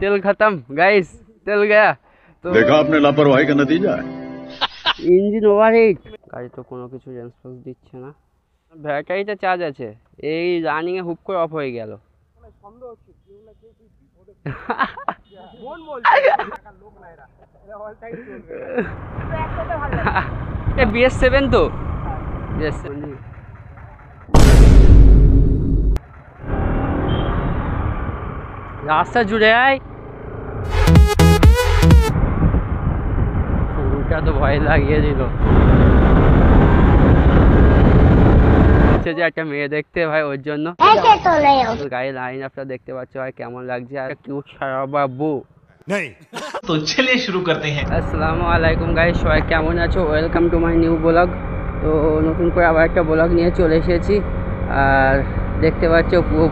तेल खत्म गाइस, तेल गया तो देखा आपने लापरवाही का नतीजा है। Engine overheat. গাড়ি তো কোনো কিছু রেসপন্স দিচ্ছে না। ব্যাটারিতে চার্জ আছে, এই রানিং এ হুপ করে অফ হয়ে গেল। BS7 তো BS7 রাস্তা জুড়ে আয়। উল্টা তো ভয় লাগিয়ে দিল। যে একটা মেয়ে দেখতে ভাই, ওর জন্য গাড়ি লাইন আপটা দেখতে পাচ্ছ ভাই কেমন লাগছে। আর কিউট সারা বাবু। तो चलिए शुरू करते हैं। আসসালামু আলাইকুম গাইস, সবাই কেমন আছো? Welcome to my new blog. তো নতুন করে আবার একটা ব্লগ নিয়ে চলে এসেছি। আর দেখতে পাচ্ছ পুরো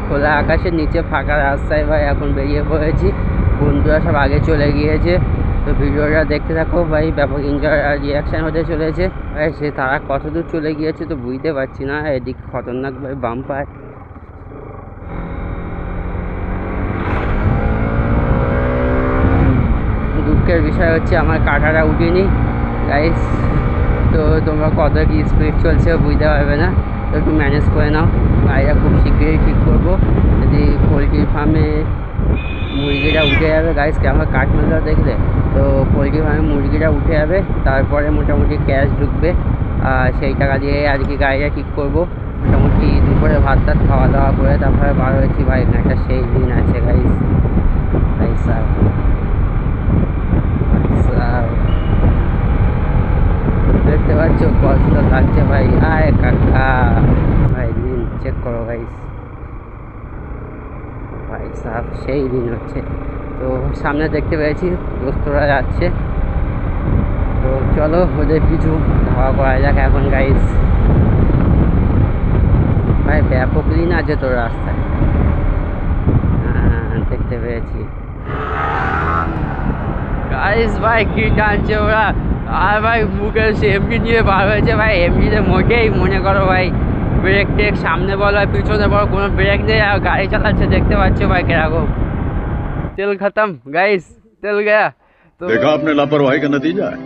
খোলা আকাশের নিচে ফাঁকা রাস্তায় ভাই এখন বেরিয়ে পড়েছি। বন্ধুরা সব আগে চলে গিয়েছে। তো ভিডিওটা দেখতে থাকো ভাই, ব্যাপক এনজয় আর রিয়াকশান হতে চলেছে ভাই। সে তারা কত দূর চলে গিয়েছে তো বুঝতে পারছি না। এদিক খতরনাক ভাই বাম্পার। দুঃখের বিষয় হচ্ছে আমার কাঁটাটা উঠেনি গাইস। তো তোমরা কত কি স্পিড চলছে বুঝতে পারবে না। তো একটু ম্যানেজ করে নাও। গাড়িটা খুব শীঘ্রই ঠিক করবো। যদি পোলট্রি ফার্মে মুরগিটা উঠে যাবে গাইস, আমার কাঠমালটা দেখলে তো পোলট্রি ফার্মে মুরগিটা উঠে যাবে, তারপরে মোটামুটি ক্যাশ ঢুকবে। আর সেই টাকা দিয়ে আর কি গাড়িটা ঠিক করবো। মোটামুটি দুপুরে ভাত টাত খাওয়া দাওয়া করে তারপরে বার হয়েছি ভাই। একটা সেই দিন আছে গাইস। স্যার দেখতে পাচ্ছ কষ্ট লাগছে ভাই। আয় কাকা ভাই, দিন চেক করো গাইস। ভাই সাহেব সেই দিন হচ্ছে। তো সামনে দেখতে পেয়েছি দোস্তরা যাচ্ছে। তো চলো ওদের কিছু ধাওয়া করা যাক এখন গাইস। ভাই ব্যাপক লিন আছে তোর রাস্তায়। হ্যাঁ দেখতে পেয়েছি গাইস। ভাই কি টানছে ওরা। আর ভাই মুখে এমনি নিয়ে বার হয়েছে ভাই। এমনিতে মোটেই মনে করো ভাই ব্রেক টেক সামনে বলো আর পিছনে বলো কোনো ব্রেক নেই। আর গাড়ি চালাচ্ছে দেখতে পাচ্ছ ভাই কিরকম। তেল খতম গাইস, তেল গয়া। তো देखा आपने लापरवाही का नतीजा है।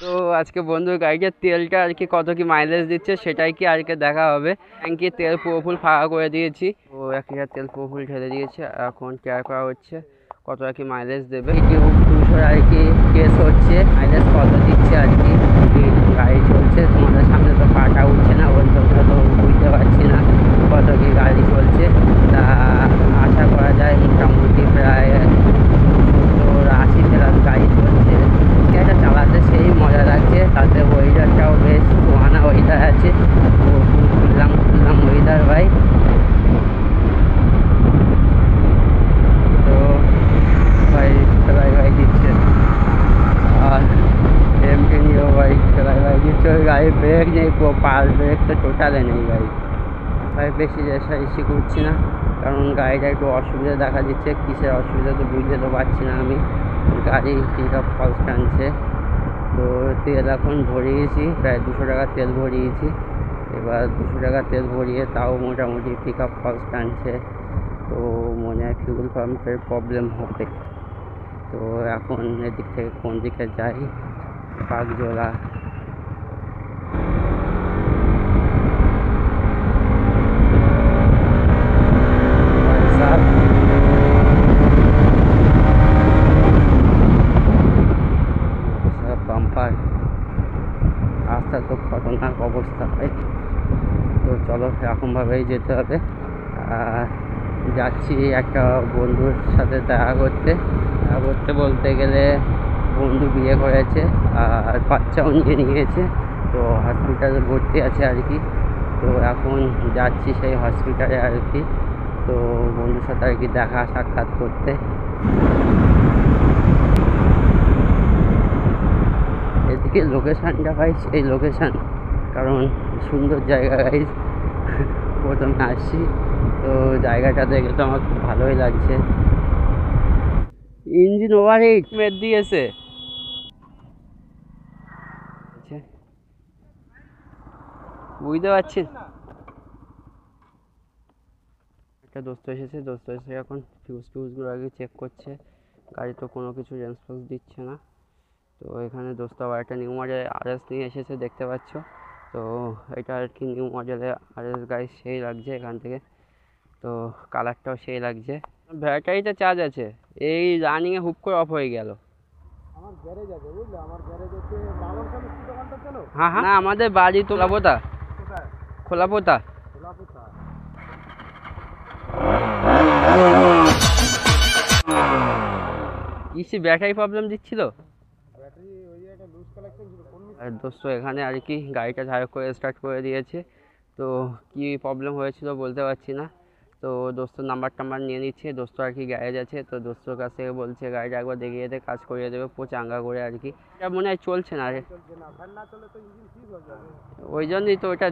তো আজকে বন্ধুর গাড়িতে তেলটা আর কি কত কি মাইলেজ দিচ্ছে সেটাই কি আজকে দেখা হবে। ট্যাঙ্কি তেল পুরো ফুল ফাঁকা করে দিয়েছি। তো 1 লিটার তেল পুরো ফুল ঢেলে দিয়েছে। এখন কেয়ার করা হচ্ছে কত আর কি মাইলেজ দেবে। 200 আর কি কেস হচ্ছে, মাইলেজ কত দিচ্ছে আর কি। গাড়ি চলছে তোমাদের সামনে তো পাটা উঠছে না, ওই তো বুঝতে পারছি না কত কি গাড়ি চলছে। তা আশা করা যায় মোটামুটি প্রায় 70-80 প্লাস গাড়ি চলছে। এটা চালাতে সেই মজা লাগছে, তাতে ওয়েদারটাও বেশ সোহানা ওয়েদার আছে। খুললাম ওয়েদার ভাই। তো ভাই ভাই দিচ্ছে। আর এমকে নিয়েও ভাই ভাই দিচ্ছে। ওই গাড়ি ব্রেক নেই, পাল ব্রেক তো টোটালে নেই গাড়ি। ভাই বেশি রেসারেসি করছি না, কারণ গাড়িটা একটু অসুবিধা দেখা দিচ্ছে। কিসের অসুবিধা তো বুঝতে তো পারছি না আমি। গাড়ি পিক আপ ফলস টানছে। তো তেল এখন ভরিয়েছি, প্রায় 200 টাকা তেল ভরিয়েছি। এবার 200 টাকা তেল ভরিয়ে তাও মোটামুটি পিক আপ ফলস টানছে। তো মনে হয় ফিউল পাম্পের প্রবলেম হবে। তো এখন এদিক থেকে কোন দিকে যাই, পাকজোলা বাম্পার রাস্তা তো খতরনাক অবস্থা হয়। তো চলো এরকমভাবেই যেতে হবে। আর যাচ্ছি একটা বন্ধুর সাথে দেখা করতে বলতে গেলে বন্ধু বিয়ে করেছে আর বাচ্চাও নিয়েছে। তো হসপিটালে ভর্তি আছে আর কি। তো এখন যাচ্ছি সেই হসপিটালে আর কি। তো বন্ধুর সাথে আর কি দেখা সাক্ষাৎ করতে। এদিকে লোকেশানটা ভাই সেই লোকেশান, কারণ সুন্দর জায়গা গাইজ। প্রথমে আসছি তো জায়গাটা দেখে তো আমার খুব ভালোই লাগছে। ইঞ্জিন ওভারহিট মেরে দিয়েছে। বুঝতে পারছি আরেকটা দোস্ত এসেছে, দোস্ত এসে এখন ফিউজগুলো আগে চেক করছে। গাড়ি তো কোনো কিছু রেসপন্স দিচ্ছে না। তো এখানে দোস্ত আবার একটা নিউ মডেল আরএস নিয়ে এসেছে, দেখতে পাচ্ছ। তো এটা আর কি নিউ মডেলের আরএস গাড়ি, সেই লাগছে এখান থেকে। তো কালারটাও সেই লাগছে। ব্যাটারিতে চার্জ আছে, এই রানিংয়ে হুপ করে অফ হয়ে গেল। আমার গ্যারেজ আছে বুঝলে, আমার গ্যারেজ হচ্ছে বাবরশা মিষ্টি দোকানটা চলো। হ্যাঁ হ্যাঁ, না আমাদের বাড়ি খোলাপোতা। কোথায়? খোলাপোতা। খোলাপোতা। ইসি ব্যাটারি প্রবলেম দিচ্ছিল, ব্যাটারি ওই যে একটা লুজ কালেকশন ছিল। কোন আর দোস্ত এখানে আর কি গাড়িটা ঝাড় করে স্টার্ট করে দিয়েছে। তো কি প্রবলেম হয়েছিল বলতে পারছি না। তো দোস্তর নাম্বার নিয়ে নিচ্ছে, দোস্ত আর কি গ্যারেজ আছে। তো দোস্তর কাছ থেকে বলছে গাড়িটা একবার দেখিয়ে দে, কাজ করিয়ে দেবে চাঙ্গা করে আর কি। এটা মনে হয় চলছে না রে, চলছে না, ফ্যান না চলে তো ইঞ্জিন সিজ হয়ে যাবে। ওই জন্যই তো ওটা।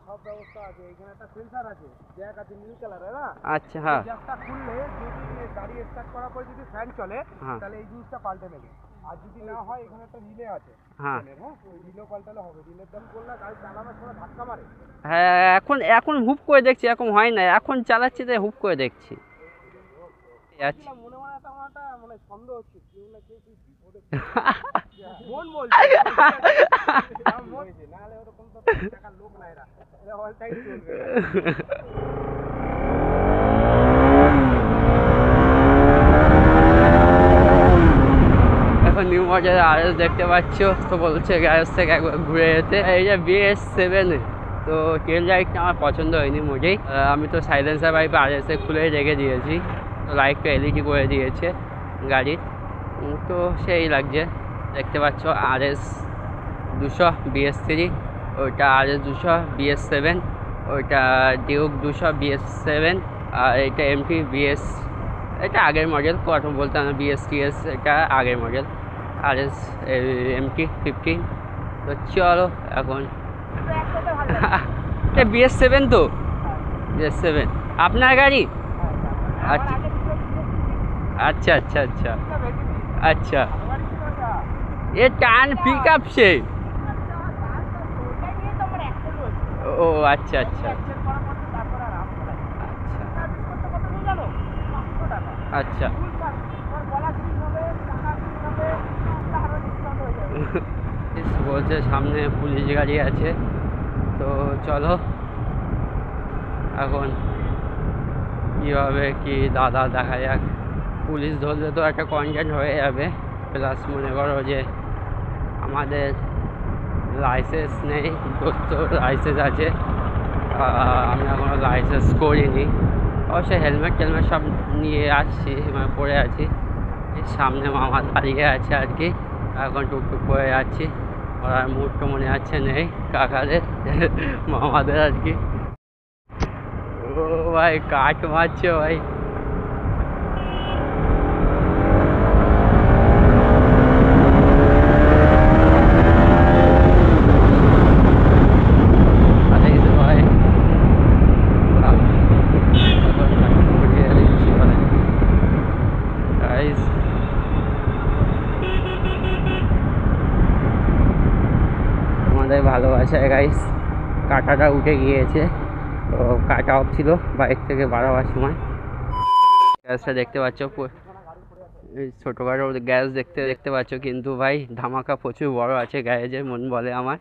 সব ব্যবস্থা আছে, এখানে একটা সেন্সর আছে, জ্যাক আছে নীল কালারের। না আচ্ছা, হ্যাঁ জ্যাকটা খুললে যদি গাড়ি স্টার্ট করার পর যদি ফ্যান চলে হ্যাঁ তাহলে এই জিনিসটা পাল্টে নেবে। আর যদি না হয় এখানে একটা রিলে আছে, হ্যাঁ ওই রিলেও পাল্টালে হবে। রিলের দাম করলে গাড়ি চালানোর সময় ধাক্কা মারে। হ্যাঁ, এখন হুপ করে দেখছি, এখন হয় না, এখন চালাচ্ছি তাই হুপ করে দেখছি। আচ্ছা, মনে মনে একটা আমার একটা মানে সন্দেহ হচ্ছে, কেউ না কেউ তুই বিপদে মন বলছে মন যে না হলে ওরকম তো টাকার লোক না, এরা অল টাইম চলবে। এখন নিউ মডেল আরএস দেখতে পাচ্ছ। তো বলছে গ্যারেজ থেকে একবার ঘুরে যেতে। এই যে BS7, তো টেল লাইটটা আমার পছন্দ হয়নি মোটেই। আমি তো সাইলেন্সার পাইপে আরএসে খুলে রেখে দিয়েছি। তো লাইটটা এলইডি করে দিয়েছে গাড়ির। তো সেই লাগছে, দেখতে পাচ্ছ। RS 200 BS3, ওইটা RS 200 BS7, ওইটা ডিউক 200 BS7, আর এটা MT BS, এটা আগের মডেল। কথা বলতে না, BS-TS এটা আগের মডেল। RS MT 15। তো চলো এখন এটা BS7, তো BS7 আপনার গাড়ি? আচ্ছা আচ্ছা আচ্ছা আচ্ছা আচ্ছা, এ টান পিক আপ সে। ও আচ্ছা আচ্ছা আচ্ছা আচ্ছা। বলছে সামনে পুলিশ গাড়ি আছে। তো চলো এখন কীভাবে কি দাদা দেখা যাক। পুলিশ ধরলে তো একটা কন্টেন্ট হয়ে যাবে, প্লাস মনে করো যে আমাদের লাইসেন্স নেই, তো লাইসেন্স আছে, আমি এখনও লাইসেন্স করিনি। অবশ্যই হেলমেট টেলমেট সব নিয়ে আসছি, মানে পরে আছি। সামনে মামা দাঁড়িয়ে আছে আর কি, এখন টুকটুক করে যাচ্ছি। ওরা মুহূর্ত মনে যাচ্ছে নেই কাকাদের, মামাদের আর কি। ও ভাই কাট মারছে ভাই। ভালোবাসা গাইস, কাঁটাটা উঠে গিয়েছে। তো কাঁটা অফ ছিল বাইক থেকে বাড়াবার সময়। গ্যাসটা দেখতে পাচ্ছ, ছোটোখাটো গ্যাস দেখতে পাচ্ছ, কিন্তু ভাই ধামাকা প্রচুর বড় আছে গ্যারেজের, মন বলে আমার।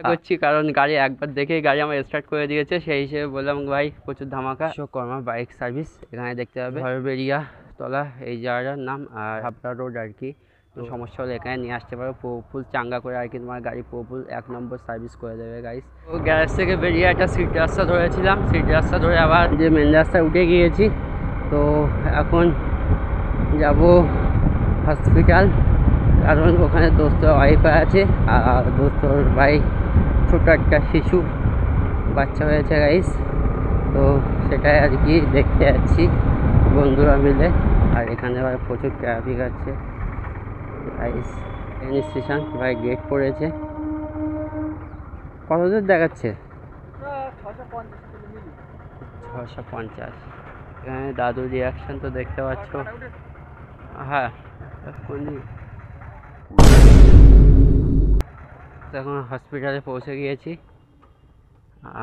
করছি কারণ গাড়ি একবার দেখেই গাড়ি আমার স্টার্ট করে দিয়েছে, সেই হিসেবে বললাম ভাই প্রচুর ধামাকা। কর্মা বাইক সার্ভিস, এখানে দেখতে হবে ঘরবেড়িয়া তলা এই জায়গাটার নাম, আর হাবড়া রোড আর কি। তো সমস্যা হলে এখানে নিয়ে আসতে পারো, ফুল চাঙ্গা করে আর কি তোমার গাড়ি ফুল 1 নম্বর সার্ভিস করে দেবে গাইস। তো গ্যারেজ থেকে বেরিয়ে একটা সিট রাস্তা ধরেছিলাম, সিট রাস্তা ধরে আবার যে মেন রাস্তায় উঠে গিয়েছি। তো এখন যাব হসপিটাল, কারণ ওখানে দোস্তর ওয়াইফ আছে, আর দোস্তর ভাই ছোটো একটা শিশু বাচ্চা হয়েছে গাইস। তো সেটাই আর কি দেখতে যাচ্ছি বন্ধুরা মিলে। আর এখানে ভাই প্রচুর ট্রাফিক আছে গাইস। ট্রেন স্টেশন ভাই, গেট পড়েছে। কত দূর দেখাচ্ছে? 650। এখানে দাদুর রিয়াকশান তো দেখতে পাচ্ছ। হ্যাঁ এখন হসপিটালে পৌঁছে গিয়েছি,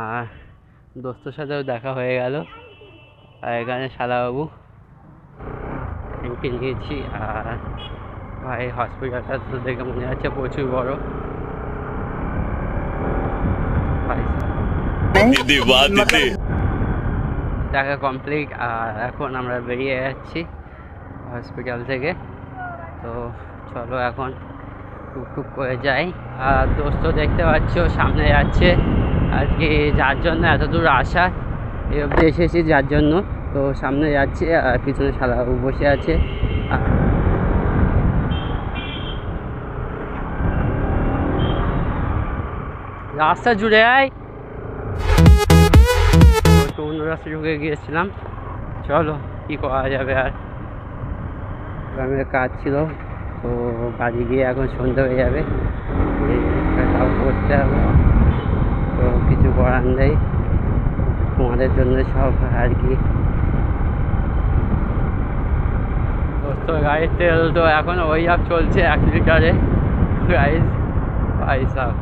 আর দোস্তর সাথেও দেখা হয়ে গেল। আর এখানে শালাবাবু ট্যাঙ্কি নিয়েছি। আর ভাই হসপিটালটা তো দেখে মনে হচ্ছে প্রচুর বড়। ভাই দেখা কমপ্লিট। আর এখন আমরা বেরিয়ে যাচ্ছি হসপিটাল থেকে। তো চলো এখন টুকটুক করে যাই। আর দোস্ত দেখতে পাচ্ছ সামনে যাচ্ছে আর কি, যার জন্য এত দূর আসা, এই অবধি এসেছি যার জন্য। তো সামনে যাচ্ছে আর পিছনে শালাবাবু বসে আছে। রাস্তা জুড়ে আয়, তো অন্য রাস্তা ঢুকে গিয়েছিলাম। চলো কি করা যাবে, আর গ্রামের কাজ ছিল, তো বাড়ি গিয়ে এখন সন্ধ্যা হয়ে যাবে, তাও করতে হবে। তো কিছু করার নেই, তোমাদের জন্য সব আর কি। দোস্ত গাড়ির তেল তো এখন ওই আপ চলছে 1 লিটারে গাইস, ভাই সাহেব।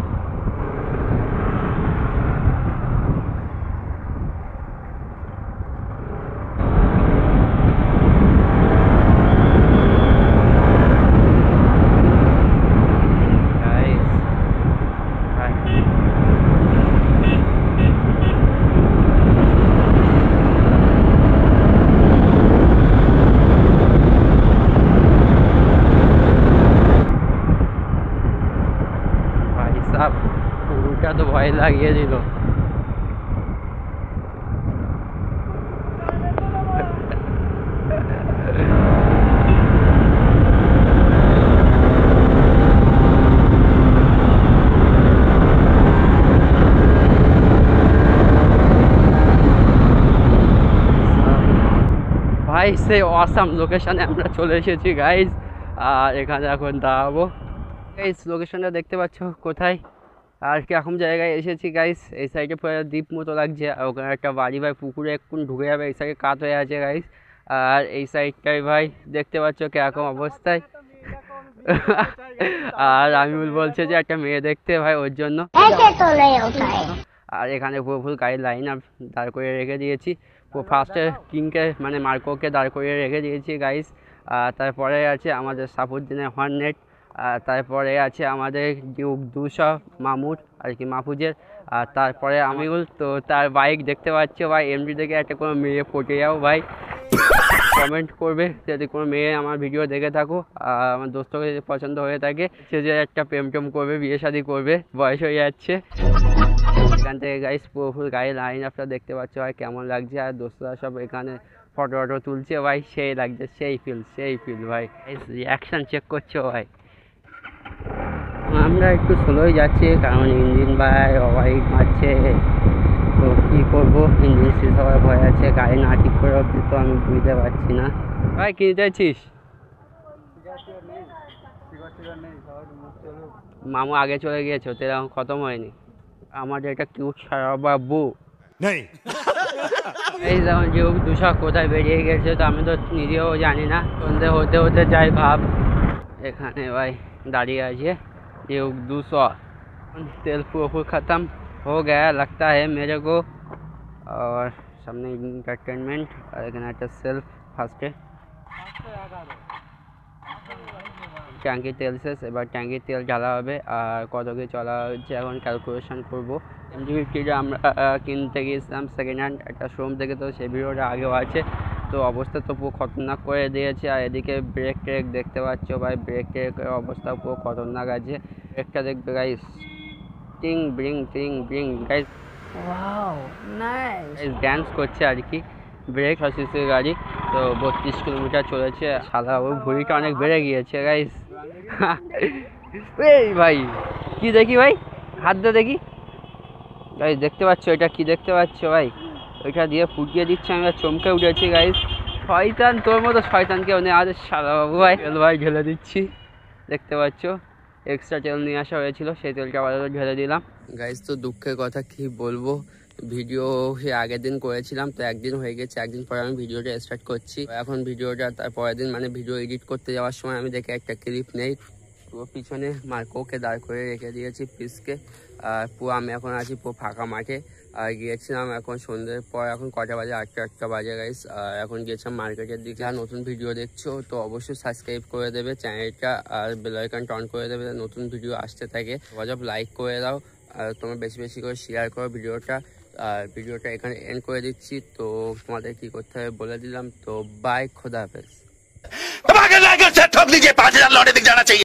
পুরোটা তো ভয় লাগিয়ে দিল। ভাই সেই অসাম লোকেশনে আমরা চলে এসেছি গাইজ। আর এখানে এখন দাঁড়াবো গাইজ। লোকেশনটা দেখতে পাচ্ছ কোথায়, আর কিরকম জায়গায় এসেছি গাইস। এই সাইডে পুরো দ্বীপ মতো লাগছে, আর ওখানে একটা বাড়ি ভাই পুকুরে একটু ঢুকে যাবে, এই সাইডে কাত হয়ে আছে গাইস। আর এই সাইডটাই ভাই দেখতে পাচ্ছ কিরকম অবস্থায়। আর আমি বলছে যে একটা মেয়ে দেখতে ভাই, ওর জন্য। আর এখানে পুরো ফুল গাড়ির লাইন আপ দাঁড় করে রেখে দিয়েছি। ফার্স্টে কিংকে মানে মার্কোকে দাঁড় করিয়ে রেখে দিয়েছি গাইস। আর তারপরে আছে আমাদের সাফুদ্দিনের হর্নেট। আর তারপরে আছে আমাদের ডিউক 200 মামুর আর কি, মাহফুজের। আর তারপরে আমিউল, তো তার বাইক দেখতে পাচ্ছ ভাই। এমডি থেকে একটা কোনো মেয়ে পটে যাও ভাই, কমেন্ট করবে যদি কোনো মেয়ে আমার ভিডিও দেখে থাকো। আর আমার দোস্তকে যদি পছন্দ হয়ে থাকে, সে যে একটা প্রেম টেম করবে, বিয়ে শাদি করবে, বয়স হয়ে যাচ্ছে। এখান থেকে গাইস পুরো ফুল গাড়ির লাইন আপটা দেখতে পাচ্ছ ভাই কেমন লাগছে। আর দোস্তরা সব এখানে ফটো টটো তুলছে ভাই, সেই লাগছে, সেই ফিল ভাই। রিয়াকশান চেক করছো ভাই। আমরা একটু স্লোই যাচ্ছি কারণ ইঞ্জিন ভাই অবাইক মারছে। তো কী করবো, ইঞ্জিন শেষ হওয়ার ভয় আছে, গাড়ি না ঠিক করে অব্দি তো আমি বুঝতে পারছি না। ভাই কিনতে চাইছিস? মামু আগে চলে গিয়েছে, ওতে এখন খতম হয়নি। আমাদের একটা কিউট বাবু এই যেমন যে 200 কোথায় বেরিয়ে গেছে, তো আমি তো নিজেও জানি না। সন্ধে হতে হতে যাই ভাব। এখানে ভাই দাঁড়িয়ে আছে ডিউক 200। तेल पूरा ख़त्म हो गया लगता है मेरे को। और सामने एंटरटेनमेंट और एक सेल्फ फास्टे ট্যাঙ্কি তেল শেষ, এবার ট্যাঙ্কির তেল ঢালা হবে। আর কত কি চলা হচ্ছে এখন ক্যালকুলেশন করবো। MG50 আমরা কিনতে গিয়েছিলাম সেকেন্ড হ্যান্ড একটা শোরুম থেকে, তো সেই ভিডিওটা আগেও আছে। তো অবস্থা তো পুরো খতরনাক করে দিয়েছে। আর এদিকে ব্রেক ট্রেক দেখতে পাচ্ছ ভাই, ব্রেক ট্রেকের অবস্থা পুরো খতরনাক আছে। ব্রেকটা দেখবে গাইস, টিং ব্রিং টিং bring guys, wow nice dance করছে আর কি। ব্রেক 600 গাড়ি, তো 32 কিলোমিটার চলেছে। সাদা ওই ভুঁড়িটা অনেক বেড়ে গিয়েছে গাইস। এই ভাই কি দেখি ভাই, হাত দিয়ে দেখি গাইস, দেখতে পাচ্ছ এটা কি দেখতে পাচ্ছ ভাই, ওইটা দিয়ে ফুটিয়ে দিচ্ছে। আমি চমকে উঠেছি গাইস। শয়তান, তোর মতো শয়তান কেউ নেই। আজ সাদা বাবু ভাই তেল ভাই ঢেলে দিচ্ছি, দেখতে পাচ্ছ। এক্সট্রা তেল নিয়ে আসা হয়েছিল, সেই তেলটা আবার ঢেলে দিলাম গাইস। তো দুঃখের কথা কি বলবো, ভিডিও সে আগের দিন করেছিলাম, তো একদিন হয়ে গেছে, একদিন পরে আমি ভিডিওটা স্টার্ট করছি। এখন ভিডিওটা তার পরের দিন মানে ভিডিও এডিট করতে যাওয়ার সময় আমি দেখে একটা ক্লিপ নেই। পুরো পিছনে মার্কোকে দাঁড় করে রেখে দিয়েছি পিসকে। আর পুরো আমি এখন আছি পুরো ফাঁকা মাঠে। আর গিয়েছিলাম এখন সন্ধ্যের পর, এখন কটা বাজে, 8টা বাজে গাইস। এখন গিয়েছিলাম মার্কেটের দিকে। আর নতুন ভিডিও দেখছো তো অবশ্যই সাবস্ক্রাইব করে দেবে চ্যানেলটা, আর বেল আইকনটা অন করে দেবে, নতুন ভিডিও আসতে থাকে। গজব লাইক করে দাও, আর তোমরা বেশি বেশি করে শেয়ার করো ভিডিওটা। আর ভিডিওটা এখানে এন্ড করে দিচ্ছি। তো তোমাদের কি করতে হবে বলে দিলাম। তো বাই, খোদা হাফেজ। ठोक दीजिए 5000 लौटे दिख जाना चाहिए।